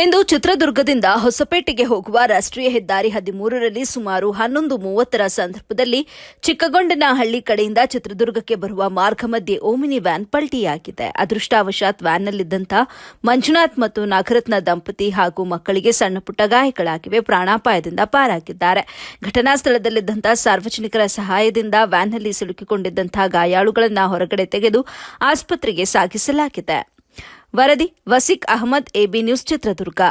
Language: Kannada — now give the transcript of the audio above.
ಇಂದು ಚಿತ್ರದುರ್ಗದಿಂದ ಹೊಸಪೇಟೆಗೆ ಹೋಗುವ ರಾಷ್ಟ್ರೀಯ ಹೆದ್ದಾರಿ 13ರಲ್ಲಿ ಸುಮಾರು 11:30ರ ಸಂದರ್ಭದಲ್ಲಿ ಚಿಕ್ಕಗೊಂಡನಹಳ್ಳಿ ಕಡೆಯಿಂದ ಚಿತ್ರದುರ್ಗಕ್ಕೆ ಬರುವ ಮಾರ್ಗ ಮಧ್ಯೆ ಓಮಿನಿ ವ್ಯಾನ್ ಪಲ್ಟಿಯಾಗಿದೆ. ಅದೃಷ್ಟವಶಾತ್ ವ್ಯಾನ್ನಲ್ಲಿದ್ದಂಥ ಮಂಜುನಾಥ್ ಮತ್ತು ನಾಗರತ್ನ ದಂಪತಿ ಹಾಗೂ ಮಕ್ಕಳಿಗೆ ಸಣ್ಣಪುಟ್ಟ ಗಾಯಗಳಾಗಿವೆ. ಪ್ರಾಣಾಪಾಯದಿಂದ ಪಾರಾಗಿದ್ದಾರೆ. ಘಟನಾ ಸ್ಥಳದಲ್ಲಿದ್ದಂಥ ಸಾರ್ವಜನಿಕರ ಸಹಾಯದಿಂದ ವ್ಯಾನ್ನಲ್ಲಿ ಸಿಲುಕಿಕೊಂಡಿದ್ದಂಥ ಗಾಯಾಳುಗಳನ್ನು ಹೊರಗಡೆ ತೆಗೆದು ಆಸ್ಪತ್ರೆಗೆ ಸಾಗಿಸಲಾಗಿದೆ. ವರದಿ ವಸೀಕ್ ಅಹಮದ್, ಎಬಿ ನ್ಯೂಸ್, ಚಿತ್ರದುರ್ಗ.